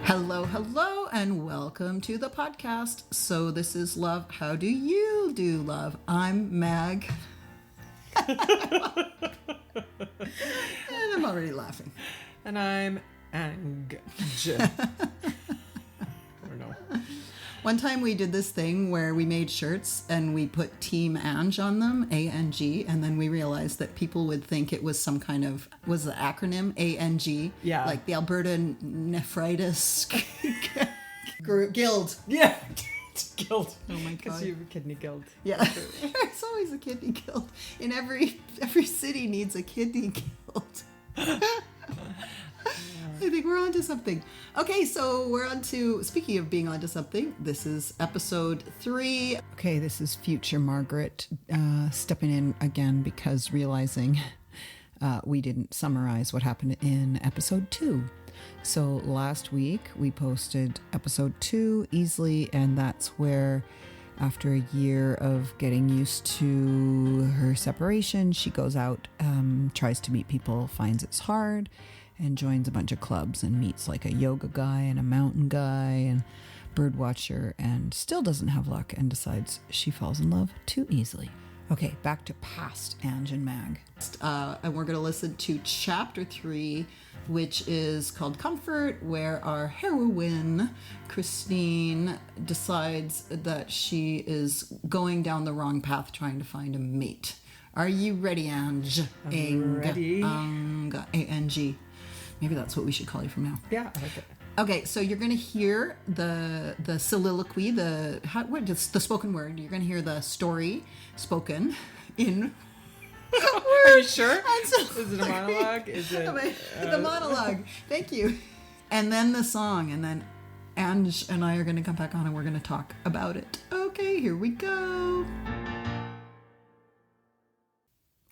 Hello, hello, and welcome to the podcast. So this is Love. How do you do, love? I'm Mag. And I'm already laughing. And I'm Ang. Or no. One time we did this thing where we made shirts and we put Team Ange on them, A-N-G, and then we realized that people would think it was some kind of, was the acronym A-N-G? Yeah. Like the Alberta Nephritis Guild. Yeah. Guild. Oh my Because God. you have a kidney guild. Yeah. There's always a kidney guild. In every city needs a kidney guild. I think we're onto something. Okay, so we're on to, speaking of being onto something, this is episode 3. Okay, this is future Margaret stepping in again because realizing we didn't summarize what happened in episode 2. So last week we posted episode 2, Eas'ly, and that's where after a year of getting used to her separation, she goes out, tries to meet people, finds it's hard, and joins a bunch of clubs and meets like a yoga guy and a mountain guy and bird watcher and still doesn't have luck and decides she falls in love too easily. Okay, back to past Ange and Mag. And we're going to listen to chapter 3, which is called Comfort, where our heroine, Christine, decides that she is going down the wrong path trying to find a mate. Are you ready, Ange? I'm ready. A-N-G. Maybe that's what we should call you from now. Yeah, I like it. Okay, so you're going to hear the soliloquy, the spoken word. You're going to hear the story spoken in Are you sure? soliloquy. Is it a monologue? Is it The monologue. Thank you. And then the song, and then Ange and I are going to come back on and we're going to talk about it. Okay, here we go.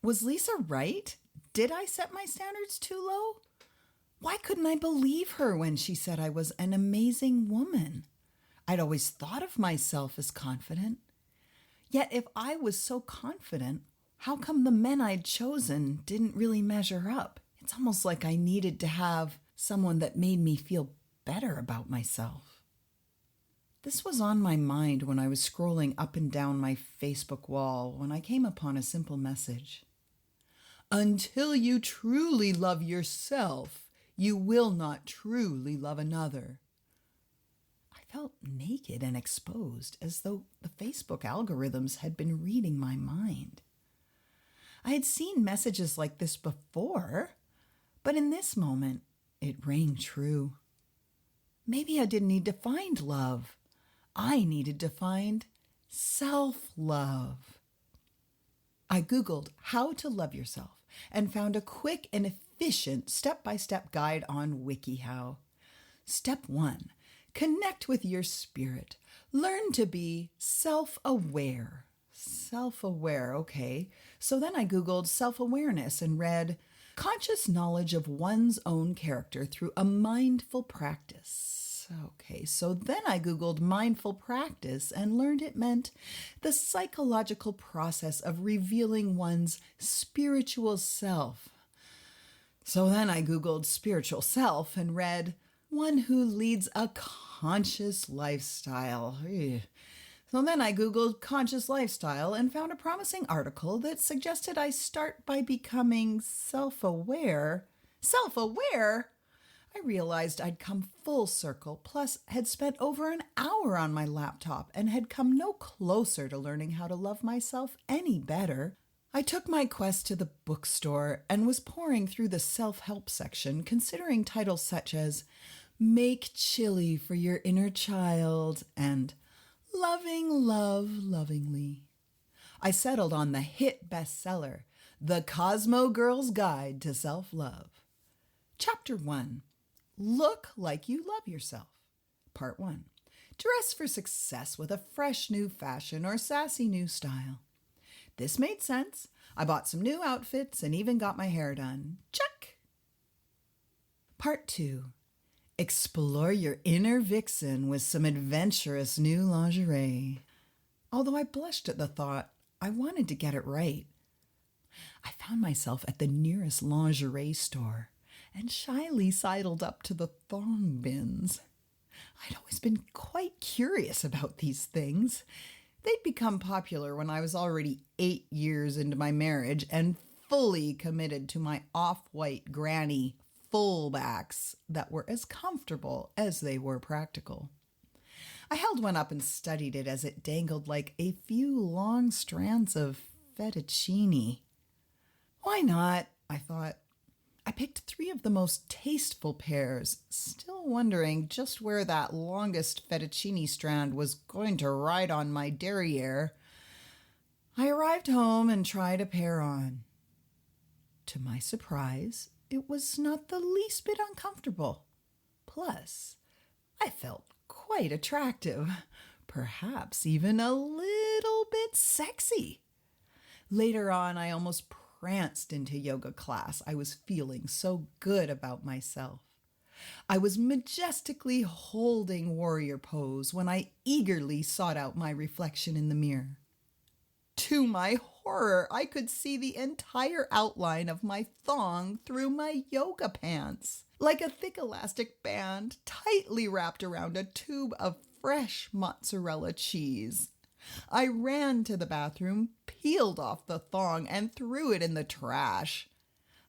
Was Lisa right? Did I set my standards too low? Why couldn't I believe her when she said I was an amazing woman? I'd always thought of myself as confident. Yet if I was so confident, how come the men I'd chosen didn't really measure up? It's almost like I needed to have someone that made me feel better about myself. This was on my mind when I was scrolling up and down my Facebook wall when I came upon a simple message. Until you truly love yourself, you will not truly love another. I felt naked and exposed, as though the Facebook algorithms had been reading my mind. I had seen messages like this before, but in this moment, it rang true. Maybe I didn't need to find love. I needed to find self-love. I Googled how to love yourself and found a quick and efficient step-by-step guide on WikiHow. Step 1, connect with your spirit. Learn to be self-aware. Self-aware, okay. So then I Googled self-awareness and read, conscious knowledge of one's own character through a mindful practice. Okay, so then I Googled mindful practice and learned it meant the psychological process of revealing one's spiritual self. So then I Googled spiritual self and read one who leads a conscious lifestyle. So then I Googled conscious lifestyle and found a promising article that suggested I start by becoming self-aware. Self-aware? I realized I'd come full circle, plus had spent over an hour on my laptop and had come no closer to learning how to love myself any better. I took my quest to the bookstore and was poring through the self-help section, considering titles such as Make Chili for Your Inner Child and Loving Love Lovingly. I settled on the hit bestseller, The Cosmo Girl's Guide to Self-Love. Chapter 1. Look like you love yourself. Part 1. Dress for success with a fresh new fashion or sassy new style. This made sense. I bought some new outfits and even got my hair done. Check. Part 2. Explore your inner vixen with some adventurous new lingerie. Although I blushed at the thought, I wanted to get it right. I found myself at the nearest lingerie store and shyly sidled up to the thong bins. I'd always been quite curious about these things. They'd become popular when I was already 8 years into my marriage and fully committed to my off-white granny fullbacks that were as comfortable as they were practical. I held one up and studied it as it dangled like a few long strands of fettuccine. Why not? I thought. I picked 3 of the most tasteful pairs, still wondering just where that longest fettuccine strand was going to ride on my derriere. I arrived home and tried a pair on. To my surprise, it was not the least bit uncomfortable. Plus, I felt quite attractive, perhaps even a little bit sexy. Later on, I almost pranced into yoga class. I was feeling so good about myself. I was majestically holding warrior pose when I eagerly sought out my reflection in the mirror. To my horror, I could see the entire outline of my thong through my yoga pants, like a thick elastic band tightly wrapped around a tube of fresh mozzarella cheese. I ran to the bathroom, peeled off the thong, and threw it in the trash.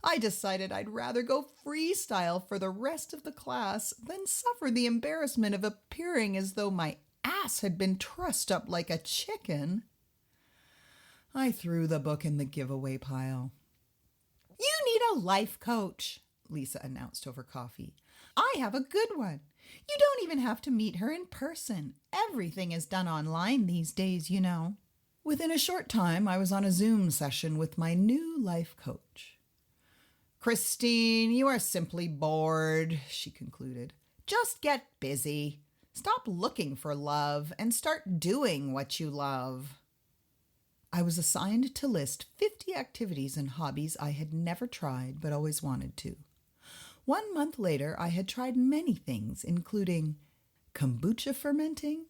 I decided I'd rather go freestyle for the rest of the class than suffer the embarrassment of appearing as though my ass had been trussed up like a chicken. I threw the book in the giveaway pile. "You need a life coach," Lisa announced over coffee. "I have a good one. You don't even have to meet her in person. Everything is done online these days, you know." Within a short time, I was on a Zoom session with my new life coach. "Christine, you are simply bored," she concluded. "Just get busy. Stop looking for love and start doing what you love." I was assigned to list 50 activities and hobbies I had never tried but always wanted to. 1 month later, I had tried many things, including kombucha fermenting,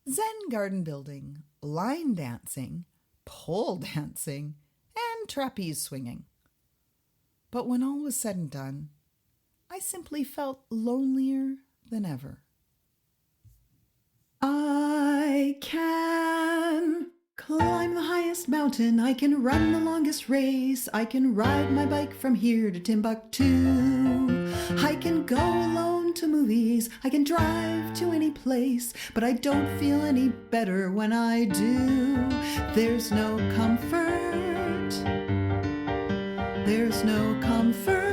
Zen garden building, line dancing, pole dancing, and trapeze swinging. But when all was said and done, I simply felt lonelier than ever. I can climb the highest mountain, I can run the longest race, I can ride my bike from here to Timbuktu. I can go alone to movies, I can drive to any place, but I don't feel any better when I do. There's no comfort, there's no comfort.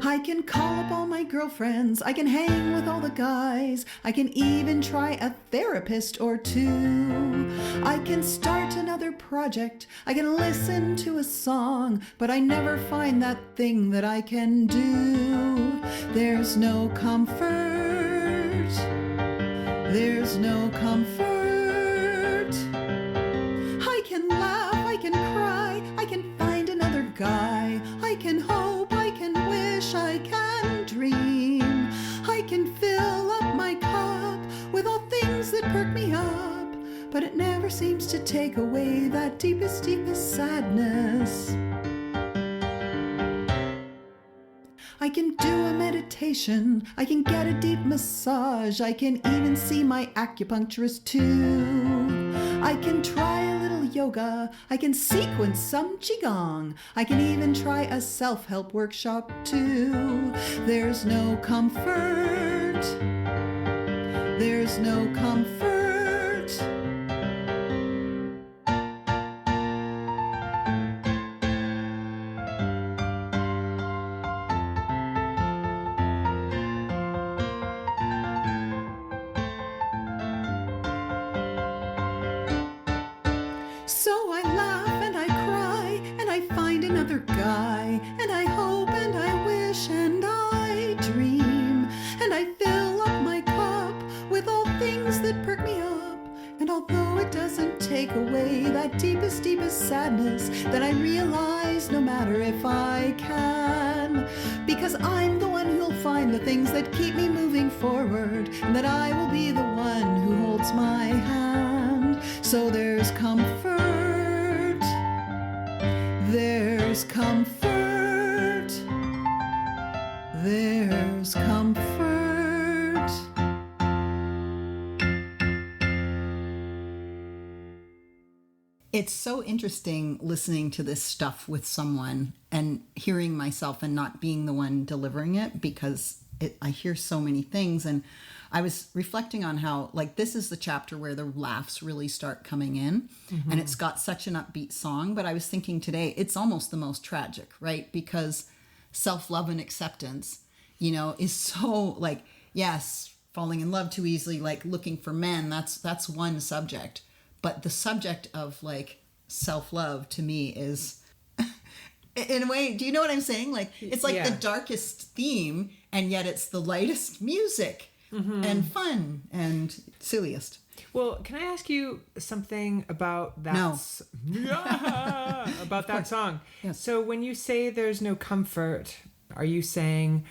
I can call up all my girlfriends, I can hang with all the guys, I can even try a therapist or two. I can start another project, I can listen to a song, but I never find that thing that I can do. There's no comfort, there's no comfort. I can laugh, I can cry, I can find another guy, I can hope, I can wish, I can dream. I can fill up my cup with all things that perk me up, but it never seems to take away that deepest, deepest sadness. I can do a meditation, I can get a deep massage, I can even see my acupuncturist too. I can try a little yoga, I can sequence some qigong, I can even try a self-help workshop too. There's no comfort, there's no comfort. So I laugh and I cry and I find another guy, and I hope and I wish and I dream, and I fill up my cup with all things that perk me up. And although it doesn't take away that deepest, deepest sadness, that I realize no matter if I can, because I'm the one who'll find the things that keep me moving forward, and that I will be the one who holds my hand. So there's comfort, there's comfort, there's comfort. It's so interesting listening to this stuff with someone and hearing myself and not being the one delivering it, because I hear so many things. And I was reflecting on how, like, this is the chapter where the laughs really start coming in, and it's got such an upbeat song. But I was thinking today, it's almost the most tragic, right? Because self-love and acceptance, is so, like, yes, falling in love too easily, like looking for men, that's one subject. But the subject of, like, self-love to me is, in a way, do you know what I'm saying? Like, it's like the darkest theme, and yet it's the lightest music and fun and silliest. Well, can I ask you something about that? No. About that song. Yes. So when you say there's no comfort, are you saying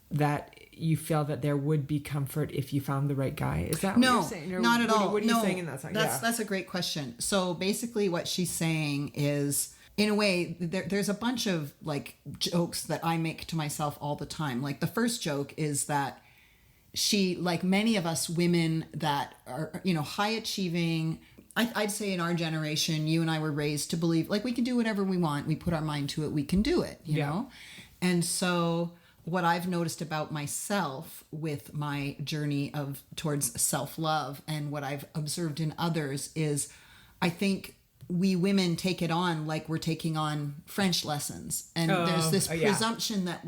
that you feel that there would be comfort if you found the right guy? Is that what you're saying? Or not at all. What are you saying in that song? That's a great question. So basically what she's saying is, in a way, there's a bunch of, like, jokes that I make to myself all the time. Like, the first joke is that she, like many of us women that are, high achieving, I'd say in our generation, you and I were raised to believe, like, we can do whatever we want. We put our mind to it. We can do it, you know? And so what I've noticed about myself with my journey towards self-love and what I've observed in others is, I think we women take it on like we're taking on French lessons. And there's this presumption that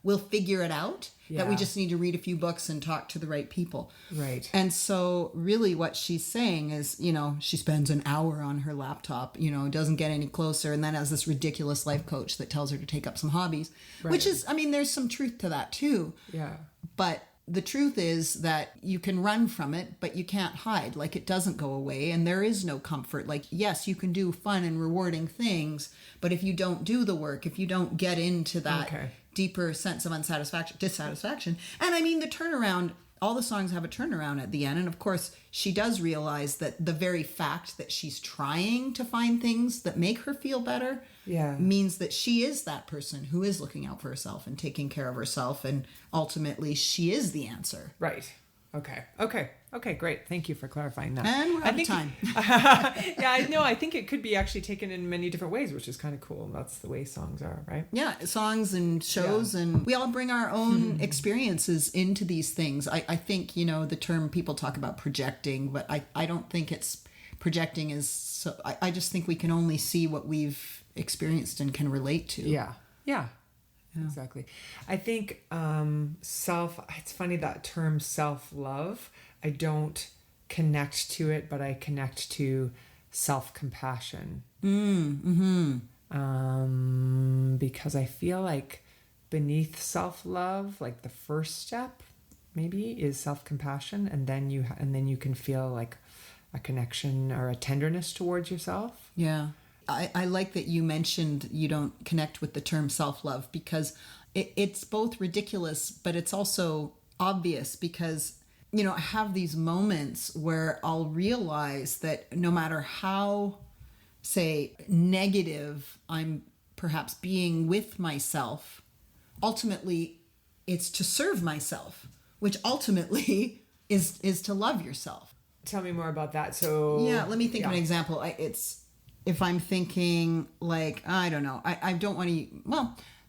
we'll figure it out, that we just need to read a few books and talk to the right people. Right. And so really what she's saying is, she spends an hour on her laptop, doesn't get any closer, and then has this ridiculous life coach that tells her to take up some hobbies, which is, there's some truth to that too. Yeah. But the truth is that you can run from it, but you can't hide. Like, it doesn't go away, and there is no comfort. Like, yes, you can do fun and rewarding things, but if you don't do the work, if you don't get into that deeper sense of dissatisfaction. And the turnaround, all the songs have a turnaround at the end. And of course, she does realize that the very fact that she's trying to find things that make her feel better means that she is that person who is looking out for herself and taking care of herself. And ultimately, she is the answer. Right. Okay, great. Thank you for clarifying that. And we're out of time. I think it could be actually taken in many different ways, which is kind of cool. That's the way songs are, right? Yeah, songs and shows, and we all bring our own experiences into these things. I think, the term people talk about projecting, but I don't think it's projecting is so. I just think we can only see what we've experienced and can relate to. Yeah. Exactly. I think it's funny, that term self-love, I don't connect to it, but I connect to self-compassion. Because I feel like beneath self-love, like the first step maybe is self-compassion, and then you can feel like a connection or a tenderness towards yourself. Yeah. I like that you mentioned you don't connect with the term self-love, because it's both ridiculous, but it's also obvious, because, I have these moments where I'll realize that no matter how, say, negative I'm perhaps being with myself, ultimately it's to serve myself, which ultimately is to love yourself. Tell me more about that. So let me think of an example. If I'm thinking, like, I don't know, I don't want to,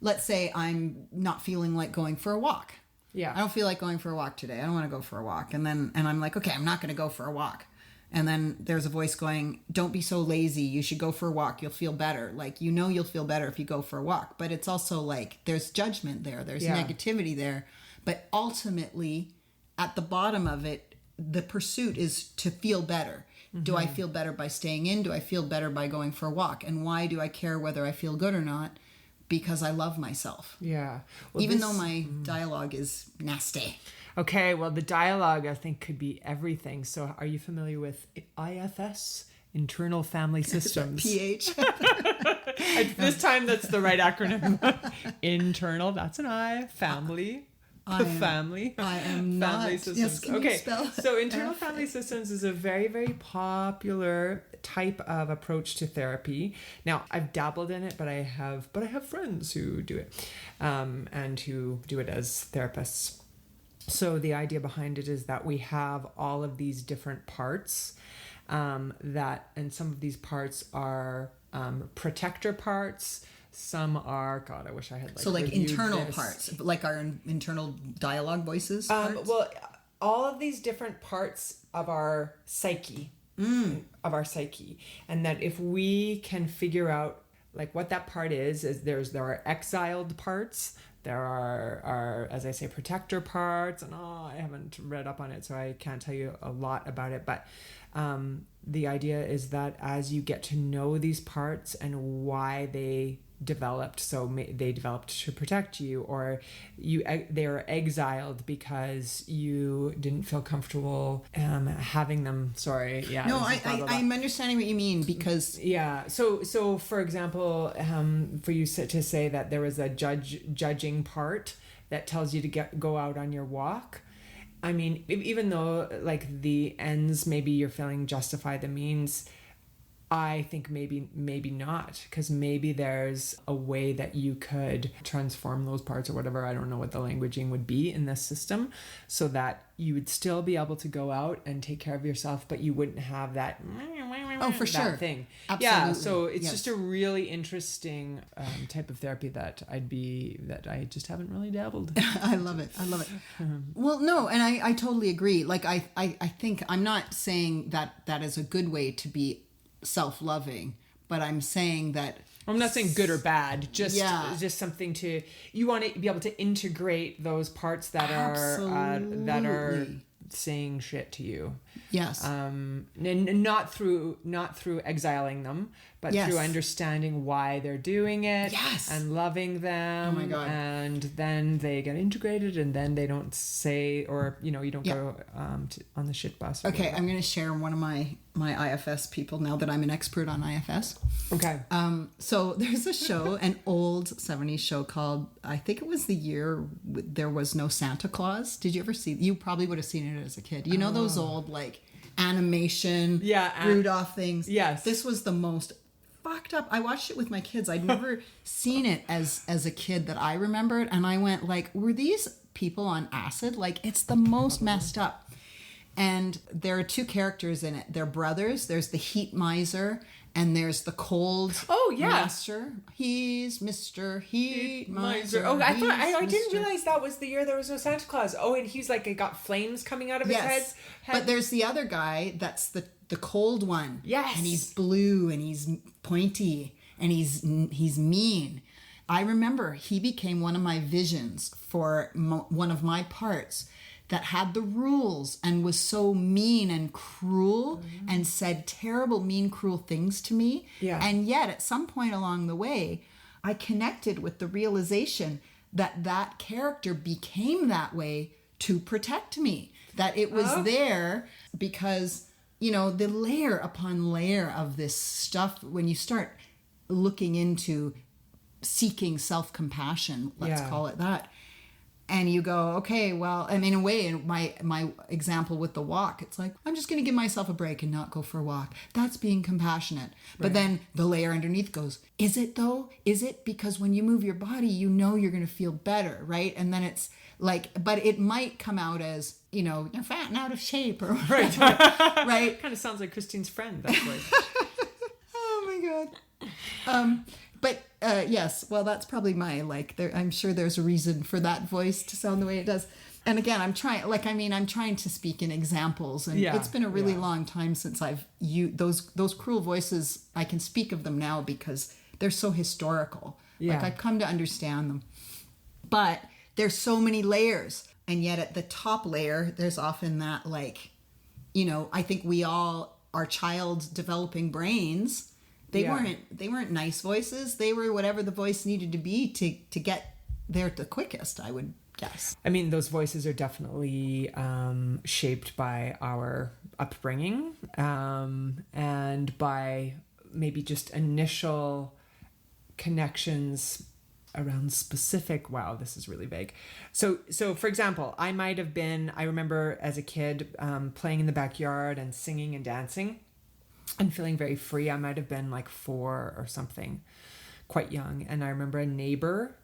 let's say I'm not feeling like going for a walk. Yeah. I don't feel like going for a walk today. I don't want to go for a walk. And I'm like, okay, I'm not going to go for a walk. And then there's a voice going, don't be so lazy. You should go for a walk. You'll feel better. Like, you'll feel better if you go for a walk. But it's also like, there's judgment there. There's negativity there. But ultimately, at the bottom of it, the pursuit is to feel better. Do I feel better by staying in? Do I feel better by going for a walk? And why do I care whether I feel good or not? Because I love myself. Yeah. Even though my dialogue is nasty. Okay, well, the dialogue, I think, could be everything. So are you familiar with IFS? Internal Family Systems. PH. This time, that's the right acronym. Internal, that's an I. Family. Family. I am family not. systems. Yes, can you spell So internal family systems is a very, very popular type of approach to therapy. Now, I've dabbled in it, but I have friends who do it, and who do it as therapists. So the idea behind it is that we have all of these different parts, and some of these parts are protector parts. Some are, God, I wish I had internal this. parts, like our internal dialogue voices parts? Well, all of these different parts of our psyche, and that if we can figure out like what that part is there are exiled parts, there are, as I say, protector parts, and I haven't read up on it, so I can't tell you a lot about it, but the idea is that as you get to know these parts and why they developed, so they developed to protect you, or they are exiled because you didn't feel comfortable having them. Sorry, yeah. No, I'm understanding what you mean, because So for example, for you to say that there was a judging part that tells you to go out on your walk. I mean, even though like the ends, maybe you're feeling justify the means, I think maybe not, because maybe there's a way that you could transform those parts or whatever. I don't know what the languaging would be in this system, so that you would still be able to go out and take care of yourself, but you wouldn't have that for sure thing. Absolutely. Yeah, so it's just a really interesting type of therapy that I just haven't really dabbled. I love it. Well, no, and I totally agree. Like I think I'm not saying that is a good way to be self-loving, but I'm saying that I'm not saying good or bad, just something you want to be able to integrate those parts that are saying shit to you. Yes. And not through exiling them, but through understanding why they're doing it. Yes. And loving them. Oh my God. And then they get integrated, and then they don't say, or you don't go on the shit bus. Okay, I'm going to share one of my IFS people now that I'm an expert on IFS. Okay. So there's a show, an old 70s show called, I think it was the year there was no Santa Claus. Did you ever see? You probably would have seen it as a kid. You know those old like animation Rudolph things? Yes. This was the most fucked up. I watched it with my kids. I'd never seen it as a kid that I remembered, and I went like, were these people on acid? Like, it's the most messed up. And there are two characters in it. They're brothers. There's the heat miser, and there's the cold master. He's Mr. Heat Miser. Oh, I didn't realize that was the year there was no Santa Claus. Oh, and he's like, got flames coming out of his head. But there's the other guy that's the cold one. Yes. And he's blue, and he's pointy, and he's mean. I remember he became one of my visions for one of my parts that had the rules and was so mean and cruel and said terrible, mean, cruel things to me. Yeah. And yet at some point along the way, I connected with the realization that character became that way to protect me. That it was there because, the layer upon layer of this stuff, when you start looking into seeking self-compassion, let's call it that, and you go, okay, well, and in a way, in my example with the walk, it's like, I'm just going to give myself a break and not go for a walk. That's being compassionate. Right. But then the layer underneath goes, is it though? Is it? Because when you move your body, you're going to feel better, right? And then it's like, but it might come out as, you're fat and out of shape or whatever, right? Kind of sounds like Christine's friend. That's like. Oh my God. But yes, well, that's probably my I'm sure there's a reason for that voice to sound the way it does. And again, I'm trying to speak in examples, and it's been a really long time since I've used those cruel voices. I can speak of them now because they're so historical. Yeah. Like I've come to understand them. But there's so many layers, and yet at the top layer, there's often that I think we all, our child developing brains. They weren't nice voices. They were whatever the voice needed to be to get there the quickest, I would guess. I mean, those voices are definitely shaped by our upbringing and by maybe just initial connections around specific. Wow, this is really vague. So for example, I remember as a kid playing in the backyard and singing and dancing. And feeling very free. I might have been like 4 or something, quite young. And I remember a neighbor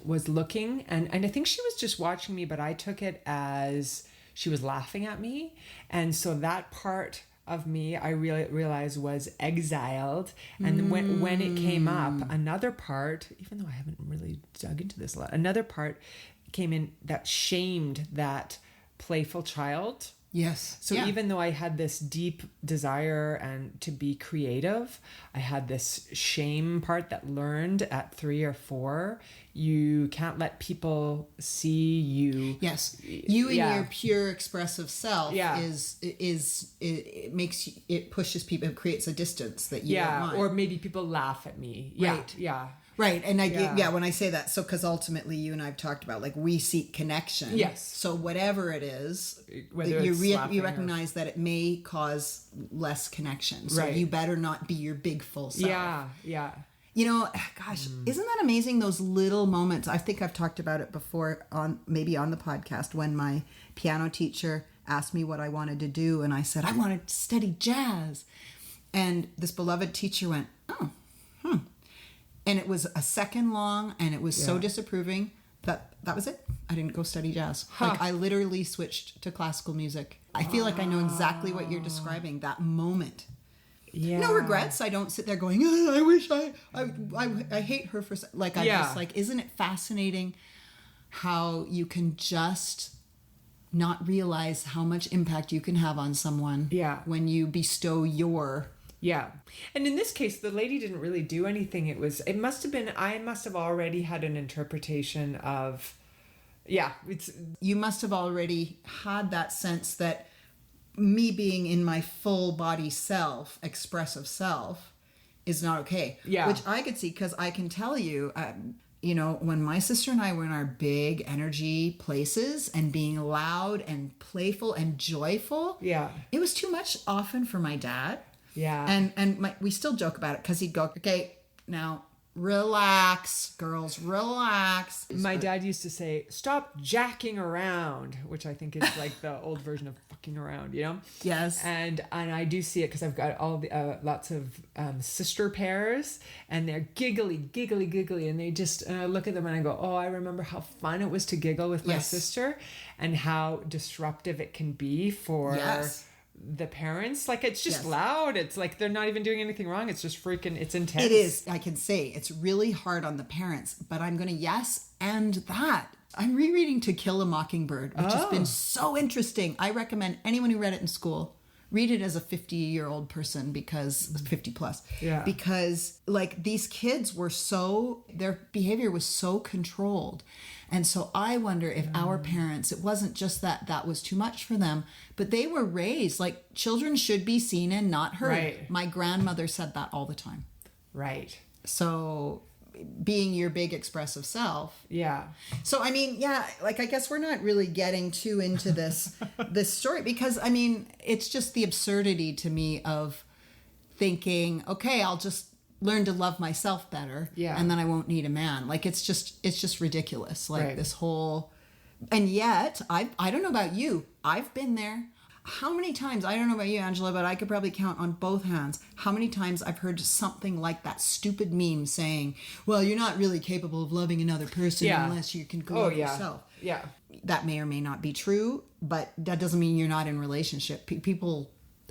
was looking, and I think she was just watching me, but I took it as she was laughing at me. And so that part of me, I realized was exiled. And when it came up, another part, even though I haven't really dug into this a lot, another part came in that shamed that playful child. Yes. So even though I had this deep desire and to be creative, I had this shame part that learned at 3 or 4. You can't let people see you. Yes. You in your pure expressive self it pushes people, it creates a distance that you don't want. Or maybe people laugh at me. Right. Yeah. Right. And when I say that, so because ultimately you and I've talked about, like, we seek connection. Yes. So whatever it is, whether you recognize that it may cause less connection. So you better not be your big full self. Yeah. You know, gosh, isn't that amazing? Those little moments. I think I've talked about it before on the podcast, when my piano teacher asked me what I wanted to do. And I said, I wanted to study jazz. And this beloved teacher went, oh, And it was a second long, and it was so disapproving that was it. I didn't go study jazz. Like, I literally switched to classical music. I feel like I know exactly what you're describing, that moment. Yeah. No regrets. I don't sit there going, oh, I wish I hate her for, like, I just, like, isn't it fascinating how you can just not realize how much impact you can have on someone when you bestow your... Yeah. And in this case, the lady didn't really do anything. I must have already had an interpretation of, you must have already had that sense that me being in my full body self, expressive self, is not okay. Yeah. Which I could see, because I can tell you, when my sister and I were in our big energy places and being loud and playful and joyful, it was too much often for my dad. Yeah. And we still joke about it, because he'd go, okay, now relax, girls, relax. My dad used to say, stop jacking around, which I think is like the old version of fucking around, you know? Yes. And I do see it, because I've got all the lots of sister pairs, and they're giggly, and they just, and I look at them and I go, oh, I remember how fun it was to giggle with my sister, and how disruptive it can be for... the parents. Like, it's just loud. It's like they're not even doing anything wrong. It's just freaking, it's intense. It is. I can say it's really hard on the parents, but I'm going to and that. I'm rereading To Kill a Mockingbird, which has been so interesting. I recommend anyone who read it in school, read it as a 50-year-old person, because 50 plus. Yeah. Because, like, these kids were their behavior was so controlled. And so I wonder if our parents, it wasn't just that was too much for them, but they were raised like children should be seen and not heard. Right. My grandmother said that all the time. Right. So being your big expressive self. Yeah. So, I mean, like, I guess we're not really getting too into this story, because, I mean, it's just the absurdity to me of thinking, okay, I'll just learn to love myself better, and then I won't need a man. Like, it's just ridiculous. Like, this whole, and yet I don't know about you, I've been there. How many times, I don't know about you, Angela, but I could probably count on both hands how many times I've heard something like that stupid meme saying, well, you're not really capable of loving another person unless you can go love yourself. Yeah. That may or may not be true, but that doesn't mean you're not in a relationship.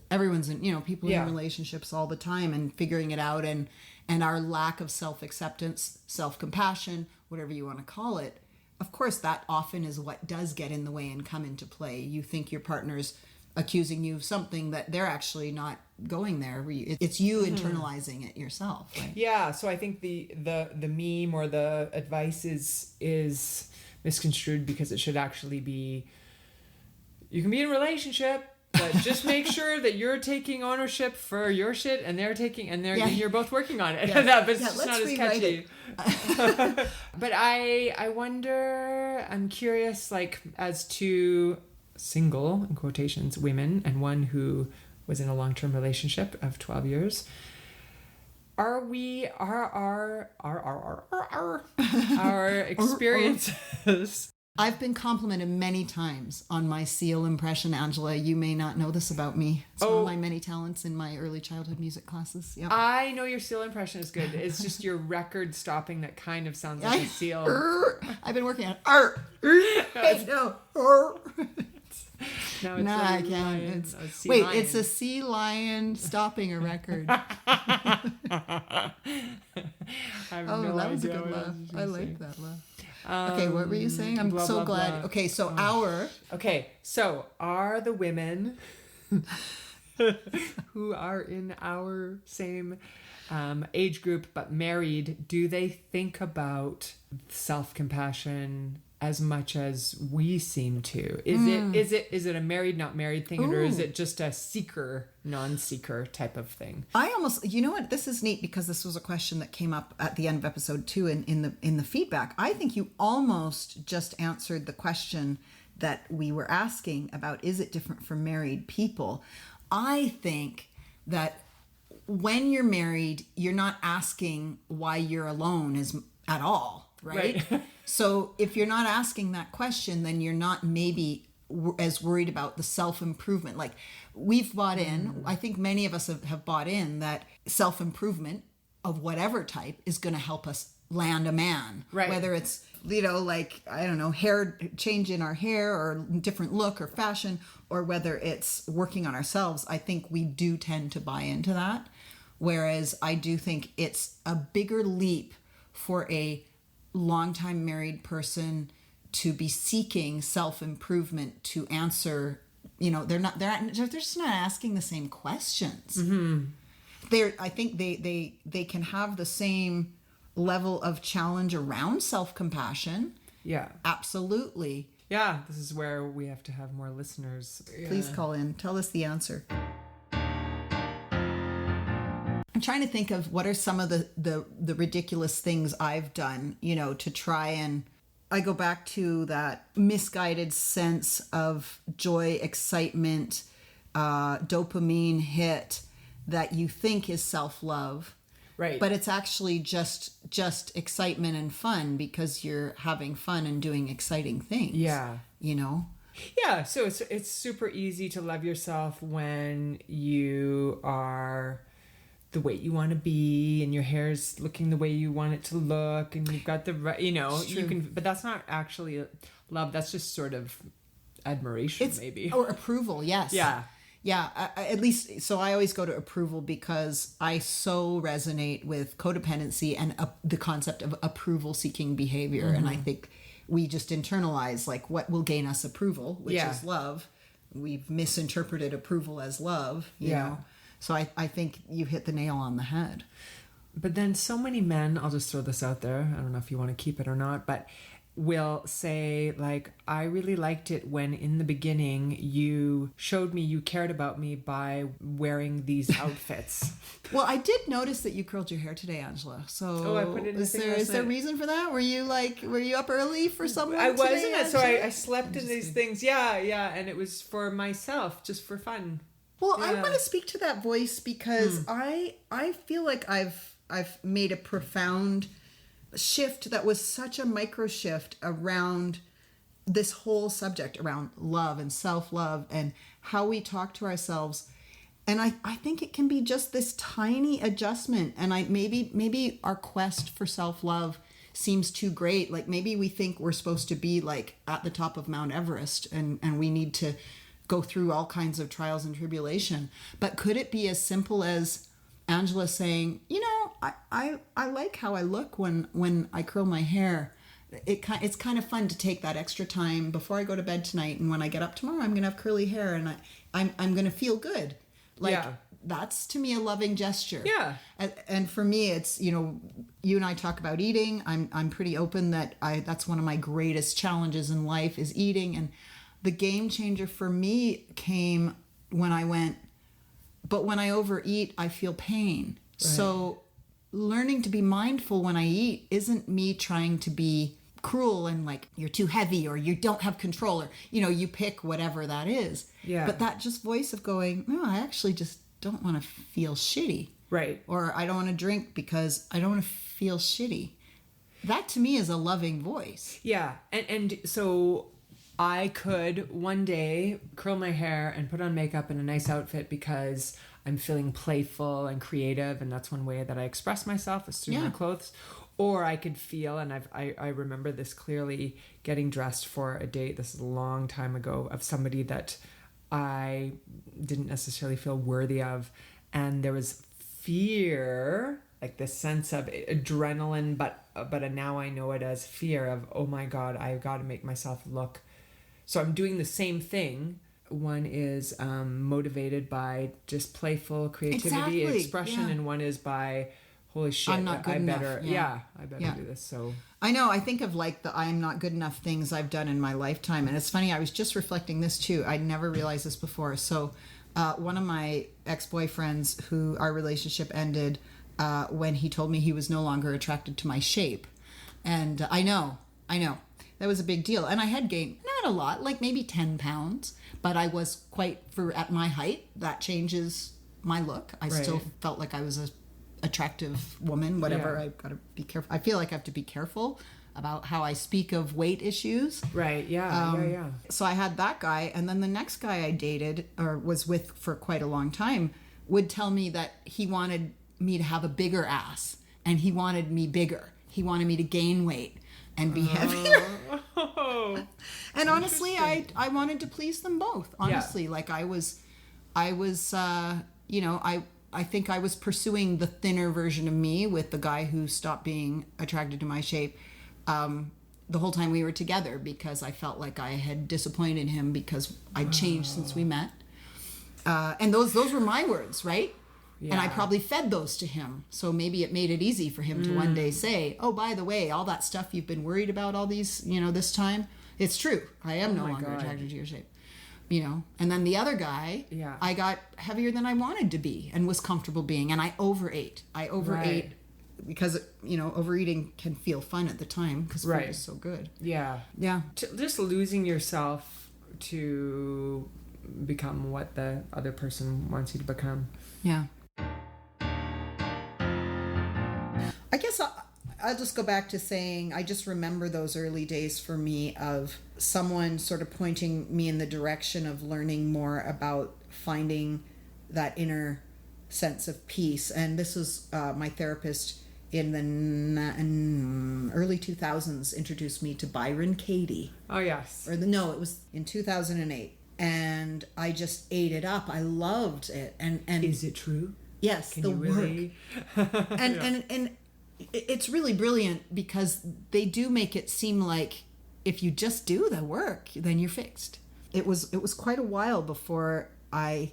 Everyone's in, people in relationships all the time and figuring it out, and our lack of self-acceptance, self-compassion, whatever you want to call it. Of course, that often is what does get in the way and come into play. You think your partner's accusing you of something that they're actually not going there. It's you internalizing it yourself. Right? Yeah. So I think the meme or the advice is misconstrued, because it should actually be, you can be in a relationship, but just make sure that you're taking ownership for your shit, and you're both working on it. But it's just not as catchy. But I wonder, I'm curious, like, as to single, in quotations, women, and one who was in a long-term relationship of 12 years, our experiences. I've been complimented many times on my seal impression, Angela. You may not know this about me. It's one of my many talents in my early childhood music classes. Yep. I know your seal impression is good. It's just your record stopping that kind of sounds like a seal. I've been working on I know. Now No, I a can't. lion, It's a sea wait, lion. it's a sea lion stopping a record. I have Oh, no that was a idea good what laugh. was I gonna say. like that laugh. Okay, what were you saying? I'm blah, so blah, glad. blah. Okay, so our Okay, so are the women who are in our same age group but married, do they think about self-compassion as much as we seem to? Is it a married not married thing, or is it just a seeker non-seeker type of thing? I almost, you know what, this is neat because this was a question that came up at the end of episode 2 in the feedback. I think you almost just answered the question that we were asking about, is it different for married people? I think that when you're married, you're not asking why you're alone at all, right? So if you're not asking that question, then you're not maybe as worried about the self-improvement. Like we've bought in, I think many of us have bought in that self-improvement of whatever type is going to help us land a man. Right. Whether it's, like, I don't know, hair change in our hair or different look or fashion, or whether it's working on ourselves. I think we do tend to buy into that. Whereas I do think it's a bigger leap for a longtime married person to be seeking self-improvement to answer, they're just not asking the same questions. I think they can have the same level of challenge around self-compassion. Yeah. Absolutely. Yeah, this is where we have to have more listeners. Please call in. Tell us the answer. I'm trying to think of what are some of the ridiculous things I've done, to try and... I go back to that misguided sense of joy, excitement, dopamine hit that you think is self-love. Right. But it's actually just excitement and fun because you're having fun and doing exciting things. Yeah. Yeah, so it's super easy to love yourself when you are the way you want to be and your hair's looking the way you want it to look and you've got the right, you can, but that's not actually love. That's just sort of admiration, maybe. Or approval, yes. Yeah. Yeah, at least, so I always go to approval because I so resonate with codependency and the concept of approval-seeking behavior. And I think we just internalize, like, what will gain us approval, which is love. We've misinterpreted approval as love, you know. So I think you hit the nail on the head. But then so many men, I'll just throw this out there, I don't know if you want to keep it or not, but will say, like, I really liked it when in the beginning you showed me you cared about me by wearing these outfits. Well, I did notice that you curled your hair today, Angela. So I put it in is there a reason for that? Were you up early for someone I today, wasn't. Angela? So I slept in these things. Yeah. And it was for myself, just for fun. Well, I want to speak to that voice because I feel like I've made a profound shift that was such a micro shift around this whole subject around love and self-love and how we talk to ourselves. And I think it can be just this tiny adjustment. And maybe our quest for self-love seems too great. Like maybe we think we're supposed to be like at the top of Mount Everest and we need to go through all kinds of trials and tribulation. But could it be as simple as Angela saying, I like how I look when I curl my hair. It's kind of fun to take that extra time before I go to bed tonight, and when I get up tomorrow, I'm gonna have curly hair, and I'm gonna feel good. That's to me a loving gesture. Yeah. And for me, it's you and I talk about eating. I'm pretty open that that's one of my greatest challenges in life is eating, and the game changer for me came when I went. But when I overeat, I feel pain. Right. So learning to be mindful when I eat isn't me trying to be cruel and like you're too heavy or you don't have control or, you pick whatever that is. Yeah. But that just voice of going, no, I actually just don't want to feel shitty. Right. Or I don't want to drink because I don't want to feel shitty. That to me is a loving voice. Yeah. And so I could one day curl my hair and put on makeup and a nice outfit because I'm feeling playful and creative, and that's one way that I express myself is through my clothes. Or I could feel, and I remember this clearly, getting dressed for a date, this is a long time ago, of somebody that I didn't necessarily feel worthy of. And there was fear, like this sense of adrenaline, but now I know it as fear of, oh my God, I've got to make myself look. So I'm doing the same thing. One is motivated by just playful creativity, expression, and one is by, holy shit, I'm not good enough. I better do this. So I know, I think of like the I'm not good enough things I've done in my lifetime. And it's funny, I was just reflecting this too. I'd never realized this before. So one of my ex-boyfriends, who our relationship ended when he told me he was no longer attracted to my shape. And I know. That was a big deal. And I had gained, not a lot, like maybe 10 pounds. But I was at my height, that changes my look. I still felt like I was a attractive woman, whatever. I've got to be careful. I feel like I have to be careful about how I speak of weight issues. Right, yeah. So I had that guy, and then the next guy I dated or was with for quite a long time would tell me that he wanted me to have a bigger ass, and he wanted me bigger. He wanted me to gain weight and be heavier. And honestly, I wanted to please them both. Honestly, like I was, I think I was pursuing the thinner version of me with the guy who stopped being attracted to my shape the whole time we were together, because I felt like I had disappointed him because I'd changed since we met. And those were my words, right? Yeah. And I probably fed those to him. So maybe it made it easy for him to one day say, oh, by the way, all that stuff you've been worried about all these, this time, it's true. I am no longer attracted to your shape. And then the other guy, I got heavier than I wanted to be and was comfortable being. And I overate. Because, overeating can feel fun at the time because food is so good. Yeah. Yeah. Just losing yourself to become what the other person wants you to become. Yeah. I guess I'll just go back to saying I just remember those early days for me of someone sort of pointing me in the direction of learning more about finding that inner sense of peace. And this was my therapist in the early 2000s introduced me to Byron Katie. Oh, yes. It was in 2008. And I just ate it up. I loved it. And is it true? Yes, the work. And it's really brilliant because they do make it seem like if you just do the work, then you're fixed. It was quite a while before I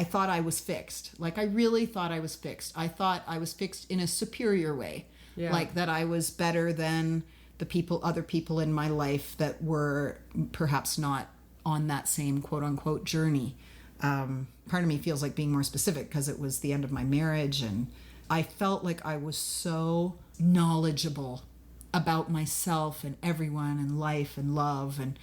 thought I was fixed. Like I really thought I was fixed. I thought I was fixed in a superior way. Yeah. Like that I was better than other people in my life that were perhaps not on that same quote unquote journey. Part of me feels like being more specific because it was the end of my marriage, and I felt like I was so knowledgeable about myself and everyone and life and love, and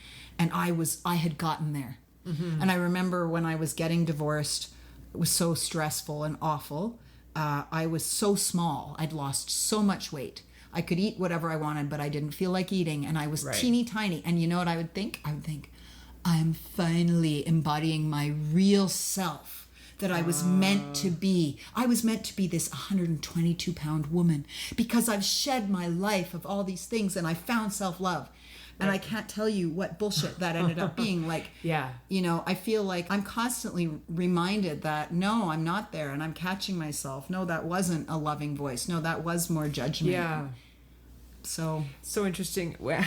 I had gotten there. Mm-hmm. And I remember when I was getting divorced, it was so stressful and awful. I was so small. I'd lost so much weight. I could eat whatever I wanted, but I didn't feel like eating, and I was teeny tiny. And you know what I would think? I would think, I'm finally embodying my real self that I was meant to be. I was meant to be this 122-pound woman because I've shed my life of all these things and I found self-love. And I can't tell you what bullshit that ended up being. Like, I feel like I'm constantly reminded that, no, I'm not there. And I'm catching myself. No, that wasn't a loving voice. No, that was more judgment. Yeah. So interesting. I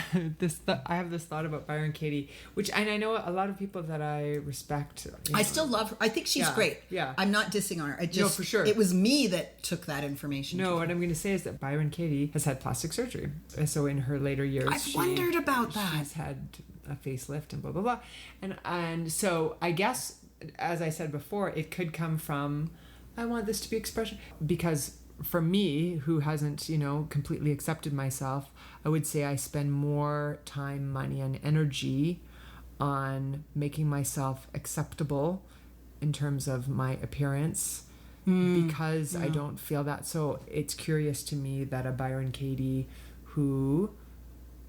have this thought about Byron Katie, and I know a lot of people that I respect. I still love her. I think she's great. Yeah, I'm not dissing on her. No, for sure. It was me that took that information. No, what I'm going to say is that Byron Katie has had plastic surgery. So in her later years, I've wondered about that. She's had a facelift and blah blah blah, and so I guess, as I said before, it could come from I want this to be expression because. For me, who hasn't, completely accepted myself, I would say I spend more time, money, and energy on making myself acceptable in terms of my appearance because I don't feel that. So it's curious to me that a Byron Katie who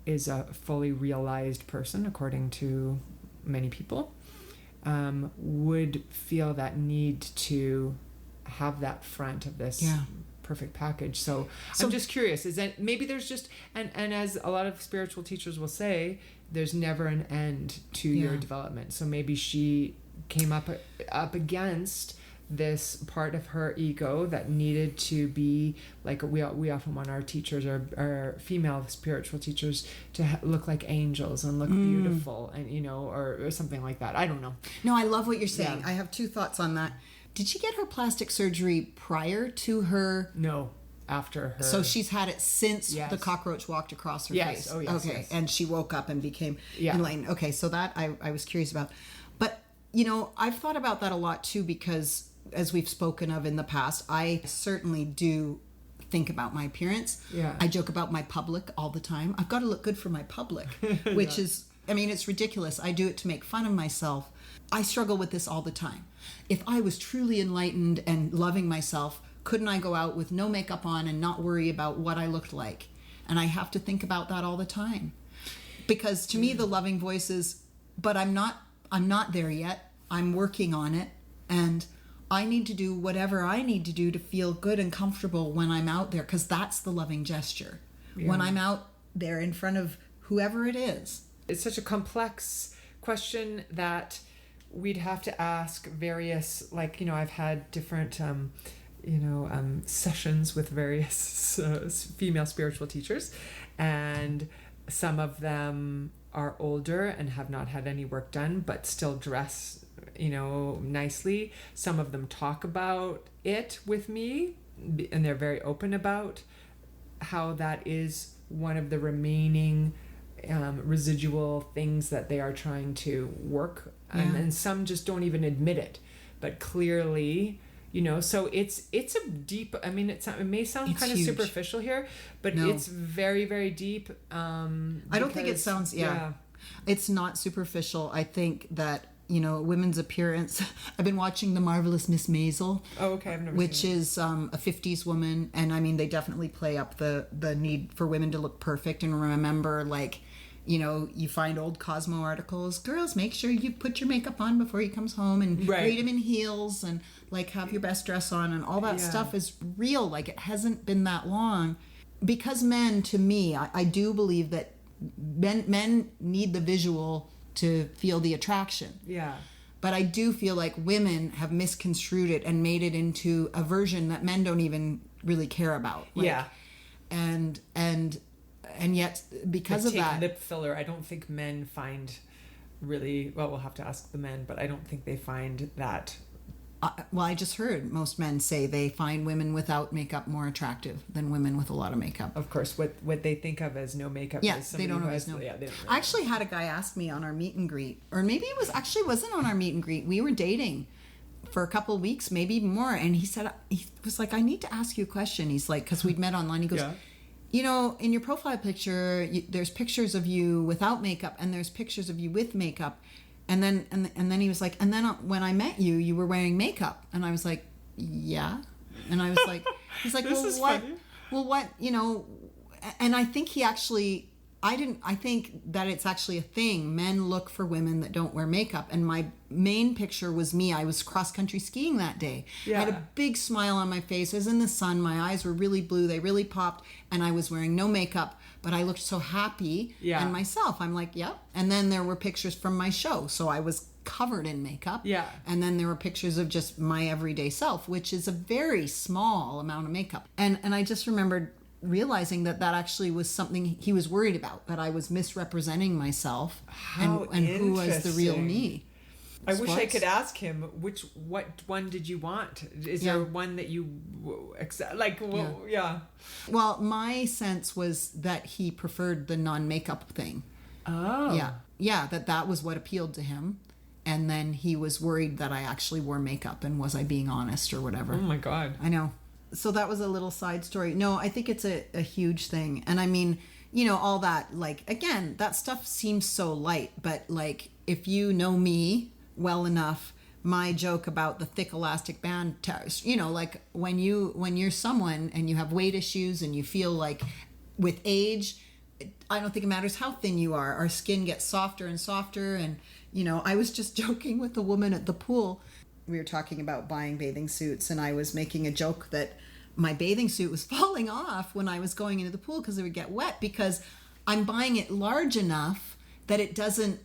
is a fully realized person, according to many people, would feel that need to have that front of this perfect package. So I'm just curious, is that maybe there's just and as a lot of spiritual teachers will say, there's never an end to your development. So maybe she came up against this part of her ego that needed to be like, we often want our teachers, our female spiritual teachers, to look like angels and look beautiful, and or something like that. I don't know. No, I love what you're saying. Yeah. I have two thoughts on that. Did she get her plastic surgery prior to her? No, after her. So she's had it since Yes. the cockroach walked across her Yes. face. Oh, yes, okay. yes. And she woke up and became Yeah. enlightened. Okay, so that I was curious about. But, I've thought about that a lot too, because as we've spoken of in the past, I certainly do think about my appearance. Yeah. I joke about my public all the time. I've got to look good for my public, which is, it's ridiculous. I do it to make fun of myself. I struggle with this all the time. If I was truly enlightened and loving myself, couldn't I go out with no makeup on and not worry about what I looked like? And I have to think about that all the time. Because to me, the loving voice is, but I'm not there yet. I'm working on it. And I need to do whatever I need to do to feel good and comfortable when I'm out there, because that's the loving gesture. Yeah. When I'm out there in front of whoever it is. It's such a complex question that we'd have to ask various, I've had different, sessions with various female spiritual teachers, and some of them are older and have not had any work done, but still dress nicely. Some of them talk about it with me, and they're very open about how that is one of the remaining residual things that they are trying to work. Yeah. And some just don't even admit it, but clearly, so it's a deep, it may sound It's kind of huge. superficial here, but No. it's very, very deep. I don't think it sounds, it's not superficial. I think that, women's appearance. I've been watching The Marvelous Miss Maisel. Oh, okay. I've never Which seen is a 50s woman. And they definitely play up the need for women to look perfect. And remember, you find old Cosmo articles. Girls, make sure you put your makeup on before he comes home, and Right. read him in heels, and have your best dress on, and all that Yeah. stuff is real. It hasn't been that long. Because men, to me, I do believe that men need the visual to feel the attraction. Yeah. But I do feel like women have misconstrued it and made it into a version that men don't even really care about. Yeah. And yet, because of Take that, lip filler, I don't think men find really, well, we'll have to ask the men, but I don't think they find that. I just heard most men say they find women without makeup more attractive than women with a lot of makeup. Of course, what they think of as no makeup Yeah, is somebody they don't who always has, know. Yeah, they don't I actually had a guy ask me on our meet and greet, or maybe it wasn't on our meet and greet. We were dating for a couple of weeks, maybe even more. And he was like, I need to ask you a question. He's like, because we'd met online. He goes, Yeah. in your profile picture, there's pictures of you without makeup, and there's pictures of you with makeup. And then he was like, and then when I met you, you were wearing makeup. And I was like, yeah. And I was like, he's like, This well, is what? funny. Well, what, and I think I think that it's actually a thing. Men look for women that don't wear makeup. And my main picture was me. I was cross-country skiing that day. Yeah. I had a big smile on my face. I was in the sun. My eyes were really blue. They really popped. And I was wearing no makeup. But I looked so happy and myself. I'm like, yep. And then there were pictures from my show. So I was covered in makeup. Yeah. And then there were pictures of just my everyday self, which is a very small amount of makeup. And I just remembered realizing that actually was something he was worried about, that I was misrepresenting myself and who was the real me. I wish I could ask him what one did you want? Is there one that you yeah. Well, my sense was that he preferred the non-makeup thing. Oh. Yeah, that was what appealed to him. And then he was worried that I actually wore makeup, and was I being honest or whatever. Oh my God. I know. So that was a little side story. No, I think it's a huge thing. And I mean, all that, again, that stuff seems so light, but if you know me well enough, my joke about the thick elastic band, when you're someone and you have weight issues and you feel like with age, I don't think it matters how thin you are, our skin gets softer and softer. And, I was just joking with a woman at the pool. We were talking about buying bathing suits, and I was making a joke that my bathing suit was falling off when I was going into the pool because it would get wet, because I'm buying it large enough that it doesn't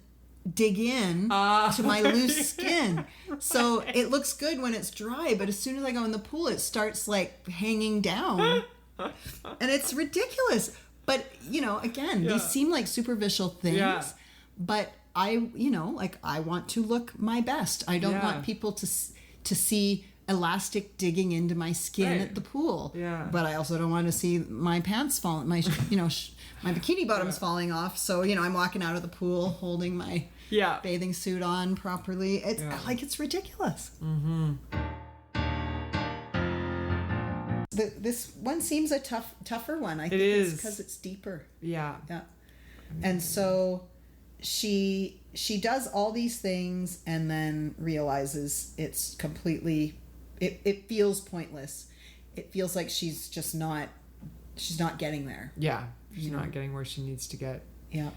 dig in to my loose skin. So it looks good when it's dry, but as soon as I go in the pool, it starts like hanging down. And it's ridiculous. But, you know, again, these seem like superficial things, but I want to look my best. I don't want people to see elastic digging into my skin at the pool. Yeah. But I also don't want to see my pants falling, my bikini bottoms falling off. So, you know, I'm walking out of the pool holding my bathing suit on properly. It's like, it's ridiculous. Mm-hmm. This one seems a tougher one. I think it's because it's deeper. Yeah. Yeah. And so she does all these things and then realizes it's completely, it feels pointless. It feels like she's not getting there. Yeah. She's not getting where she needs to get. Yeah.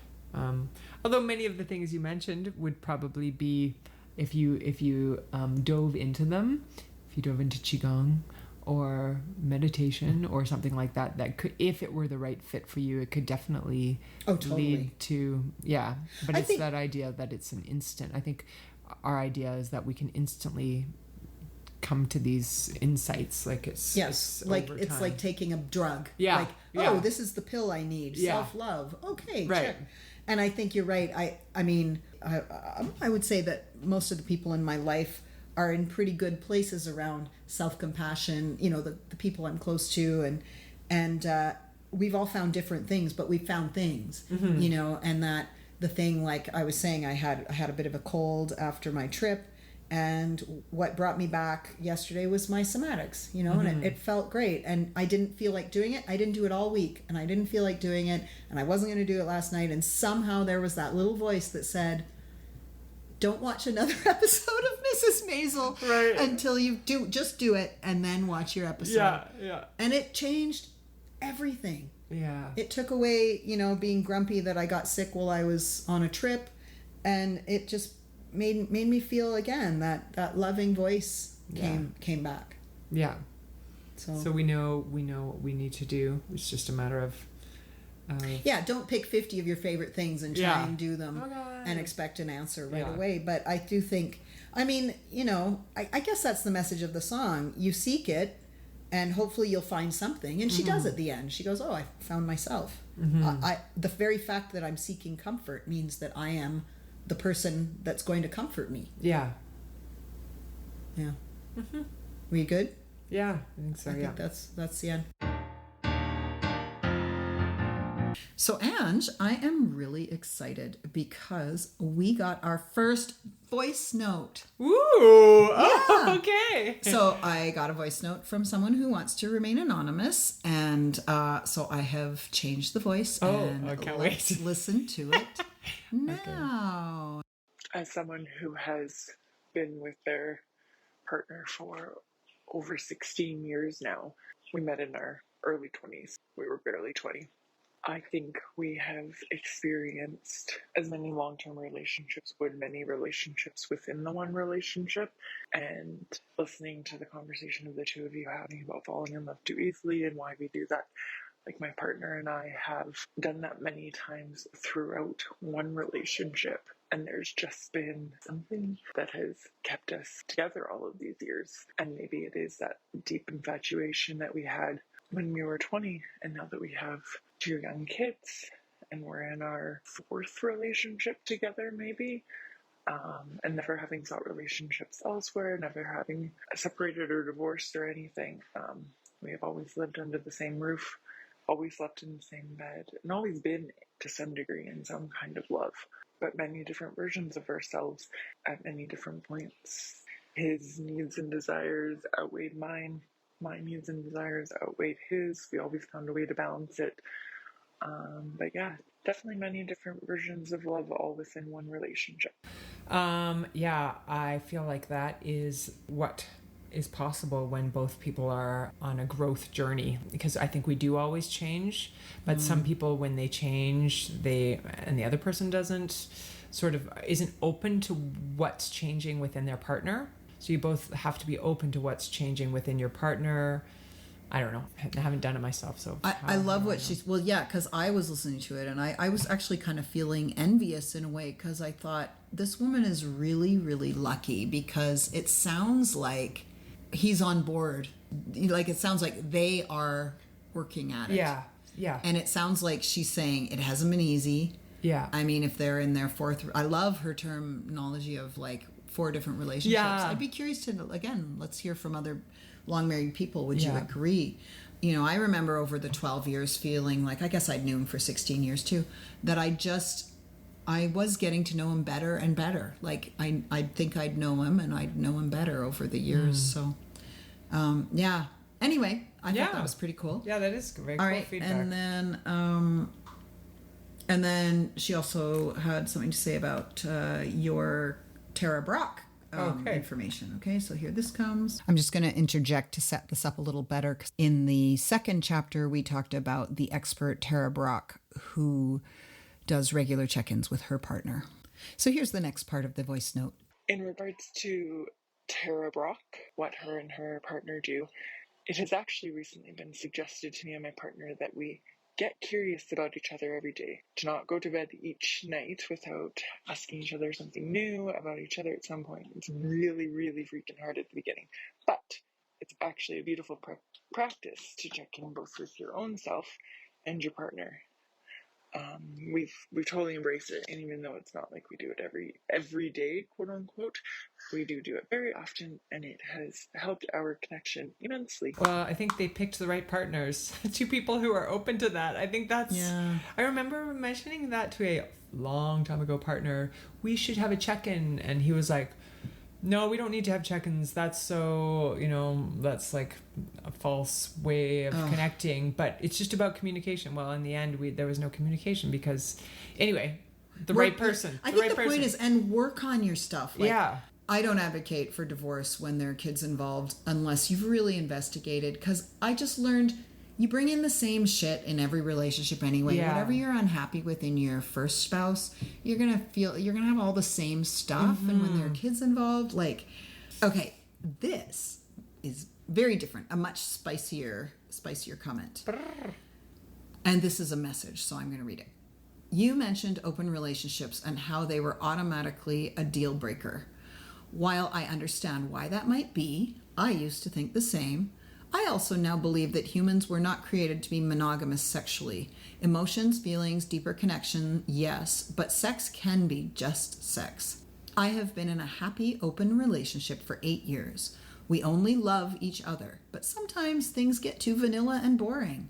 Although many of the things you mentioned would probably be if you dove into them, if you dove into Qigong or meditation or something like that could, if it were the right fit for you, it could definitely lead to, but I think that idea that it's an instant. I think our idea is that we can instantly come to these insights, like it's like it's time. Like taking a drug. This is the pill I need. Self-love. Okay, right. Check. And I think you're right. I mean I would say that most of the people in my life are in pretty good places around self-compassion, you know, the people I'm close to, and we've all found different things, but we've found things, you know, and that the thing, like I was saying, I had a bit of a cold after my trip, and what brought me back yesterday was my somatics, you know, and it felt great, and I didn't feel like doing it. I didn't do it all week, and I didn't feel like doing it, and I wasn't going to do it last night, and somehow there was that little voice that said, don't watch another episode of Mrs. Maisel until you just do it and then watch your episode. Yeah. And it changed everything. Yeah. It took away, you know, being grumpy that I got sick while I was on a trip, and it just made me feel again that loving voice came back. Yeah. So we know what we need to do. It's just a matter of don't pick 50 of your favorite things and try and do them and expect an answer right away. But I do think, I mean, you know, I guess that's the message of the song. You seek it, and hopefully you'll find something. And she does at the end. She goes, I found myself. The very fact that I'm seeking comfort means that I am the person that's going to comfort me. Yeah. Yeah. Were you good? Yeah, I think so. I think that's the end. So, Ange, I am really excited because we got our first voice note. Ooh, okay. So I got a voice note from someone who wants to remain anonymous, and so I have changed the voice, and I can't wait. Listen to it now. As someone who has been with their partner for over 16 years now, we met in our early 20s. We were barely 20. I think we have experienced, as many long-term relationships would, many relationships within the one relationship, and listening to the conversation of the two of you having about falling in love too easily and why we do that. Like, my partner and I have done that many times throughout one relationship, and there's just been something that has kept us together all of these years. And maybe it is that deep infatuation that we had when we were 20, and now that we have 2 young kids and we're in our 4th relationship together, maybe, and never having sought relationships elsewhere, never having separated or divorced or anything. We have always lived under the same roof, always slept in the same bed, and always been, to some degree, in some kind of love, but many different versions of ourselves at many different points. His needs and desires outweighed mine. My needs and desires outweighed his. We always found a way to balance it. But yeah, definitely many different versions of love, all within one relationship. I feel like that is what is possible when both people are on a growth journey, because I think we do always change, but some people, when they change, and the other person isn't open to what's changing within their partner. So you both have to be open to what's changing within your partner, I don't know. I haven't done it myself, so I love what she's, well, yeah, because I was listening to it and I was actually kind of feeling envious in a way, because I thought this woman is really, really lucky, because it sounds like he's on board. Like, it sounds like they are working at it. Yeah, yeah. And it sounds like she's saying it hasn't been easy. Yeah. I mean, if they're in their fourth, I love her terminology of like 4 different relationships. Yeah. I'd be curious to, again, let's hear from other long married people. Would you Yeah. agree? You know, I remember over the 12 years feeling like, I guess I'd knew him for 16 years too, that I was getting to know him better and better. Like, I'd think I'd know him and I'd know him better over the years. So, yeah. Anyway, I thought that was pretty cool. Yeah, that is very All cool right, feedback. and then she also had something to say about your Tara Brock information. Okay, so here this comes. I'm just going to interject to set this up a little better. 'Cause in the second chapter, we talked about the expert Tara Brock, who does regular check-ins with her partner. So here's the next part of the voice note. In regards to Tara Brock, what her and her partner do, it has actually recently been suggested to me and my partner that we get curious about each other every day, to not go to bed each night without asking each other something new about each other at some point. It's really, really freaking hard at the beginning, but it's actually a beautiful practice to check in both with your own self and your partner. We've totally embraced it, and even though it's not like we do it every day, quote unquote, we do it very often, and it has helped our connection immensely. Well, I think they picked the right partners. 2 people who are open to that. I think that's... Yeah. I remember mentioning that to a long time ago partner. We should have a check-in. And he was like, no, we don't need to have check-ins. That's so, that's like a false way of connecting. But it's just about communication. Well, in the end, there was no communication because... Anyway, the right person. I think the point is, and work on your stuff. Like, yeah. I don't advocate for divorce when there are kids involved unless you've really investigated, because I just learned you bring in the same shit in every relationship anyway. Yeah. Whatever you're unhappy with in your first spouse, you're gonna have all the same stuff. And when there are kids involved, like, okay, this is very different, a much spicier comment. And this is a message, so I'm gonna read it. You mentioned open relationships and how they were automatically a deal breaker. While I understand why that might be, I used to think the same. I also now believe that humans were not created to be monogamous sexually. Emotions, feelings, deeper connection, yes, but sex can be just sex. I have been in a happy, open relationship for 8 years. We only love each other, but sometimes things get too vanilla and boring.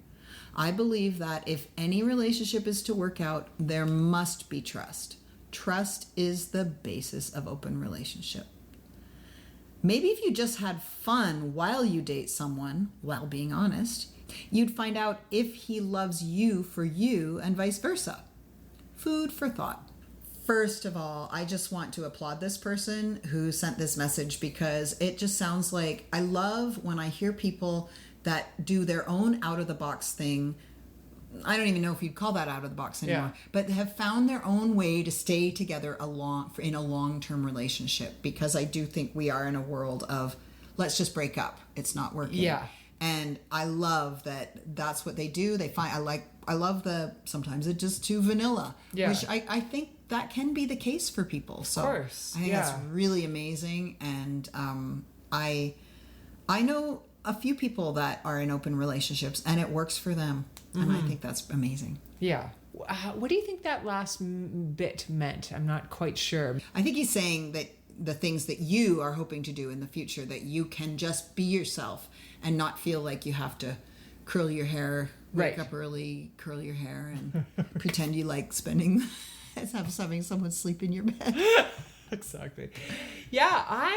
I believe that if any relationship is to work out, there must be trust. Trust is the basis of open relationship. Maybe if you just had fun while you date someone, while being honest, you'd find out if he loves you for you and vice versa. Food for thought. First of all, I just want to applaud this person who sent this message, because it just sounds like, I love when I hear people that do their own out-of-the-box thing. I don't even know if you'd call that out of the box anymore, but have found their own way to stay together in a long-term relationship, because I do think we are in a world of, let's just break up. It's not working. Yeah. And I love that that's what they do. They find, I love sometimes it's just too vanilla, which I think that can be the case for people. So of course. I think that's really amazing. And I know a few people that are in open relationships and it works for them. And I think that's amazing. Yeah. What do you think that last bit meant? I'm not quite sure. I think he's saying that the things that you are hoping to do in the future, that you can just be yourself and not feel like you have to curl your hair, wake up early, curl your hair, and pretend you like having someone sleep in your bed. Exactly. Yeah,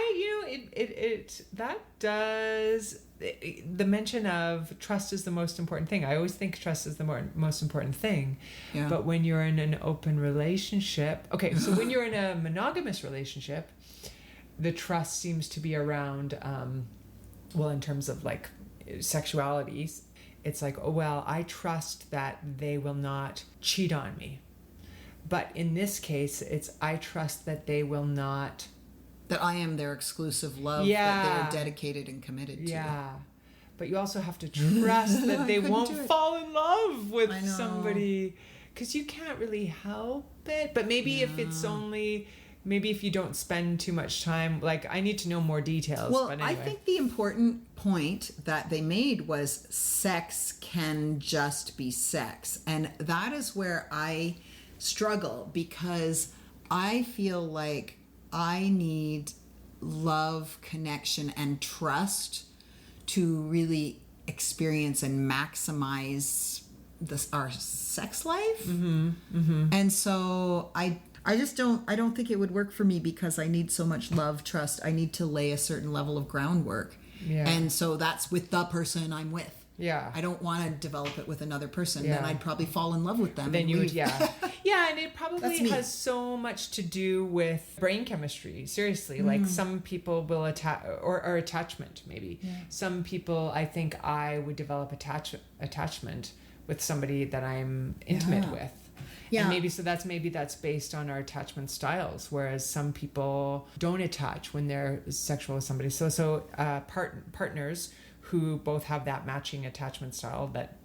the mention of trust is the most important thing. I always think trust is the most important thing. Yeah. But when you're in an open relationship, so when you're in a monogamous relationship, the trust seems to be around, in terms of like sexuality, it's like, I trust that they will not cheat on me. But in this case, it's I trust that they will not... That I am their exclusive love, that they're dedicated and committed to. Yeah. but you also have to trust that they won't fall in love with somebody, because you can't really help it. But maybe if it's only, maybe if you don't spend too much time, like, I need to know more details. Well, but anyway. I think the important point that they made was sex can just be sex. And that is where I struggle, because I feel like I need love, connection, and trust to really experience and maximize our sex life. And so I don't think it would work for me, because I need so much love, trust. I need to lay a certain level of groundwork. And so that's with the person I'm with. I don't want to develop it with another person. Then I'd probably fall in love with them. Then you would, and it probably has so much to do with brain chemistry. Seriously, like some people will attach, or attachment maybe. Some people, I think I would develop attachment with somebody that I'm intimate with. And maybe that's based on our attachment styles, whereas some people don't attach when they're sexual with somebody. So partners who both have that matching attachment style that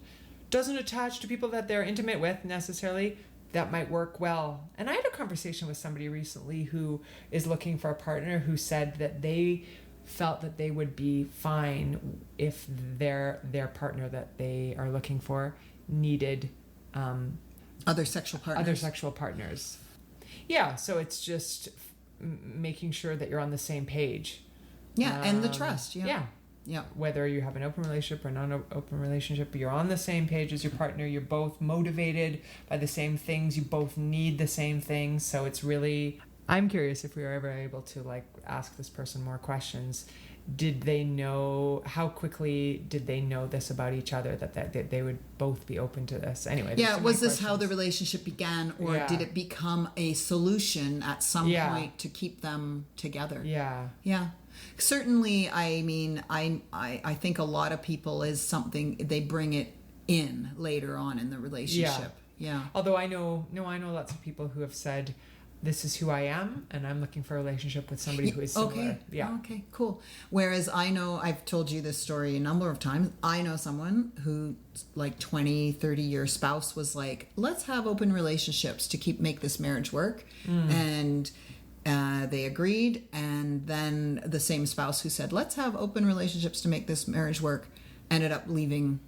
doesn't attach to people that they're intimate with necessarily, that might work well. And I had a conversation with somebody recently who is looking for a partner, who said that they felt that they would be fine if their partner that they are looking for needed other sexual partners. So it's just making sure that you're on the same page. And the trust. Whether you have an open relationship or non-open relationship, you're on the same page as your partner. You're both motivated by the same things. You both need the same things. So it's really, I'm curious if we were ever able to like ask this person more questions. Did they know, how quickly did they know this about each other, that they would both be open to this? Anyway. Was this how the relationship began, or did it become a solution at some point to keep them together? Certainly. I mean, I think a lot of people is something they bring it in later on in the relationship. Although I know lots of people who have said, this is who I am, and I'm looking for a relationship with somebody who is similar. Okay, cool. Whereas I know, I've told you this story a number of times, I know someone who, like 20, 30-year spouse was like, let's have open relationships to make this marriage work. And they agreed. And then the same spouse who said, let's have open relationships to make this marriage work, ended up leaving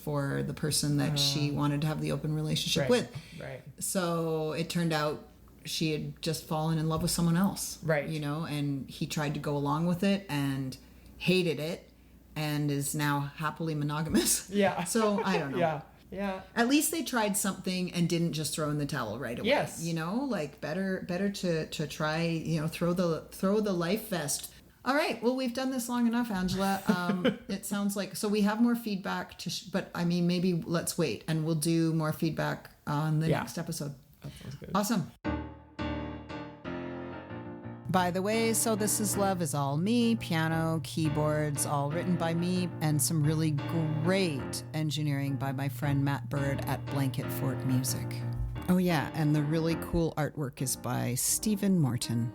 for the person that she wanted to have the open relationship with. So it turned out she had just fallen in love with someone else. And he tried to go along with it and hated it and is now happily monogamous. So I don't know. At least they tried something and didn't just throw in the towel right away. Like better to try, throw the life vest. All right. Well, we've done this long enough, Angela. It sounds like, so we have more feedback but I mean, maybe let's wait and we'll do more feedback on the next episode. That sounds good. Awesome. By the way, So This Is Love is all me, piano, keyboards, all written by me, and some really great engineering by my friend Matt Bird at Blanket Fort Music. Oh yeah, and the really cool artwork is by Stephen Morton.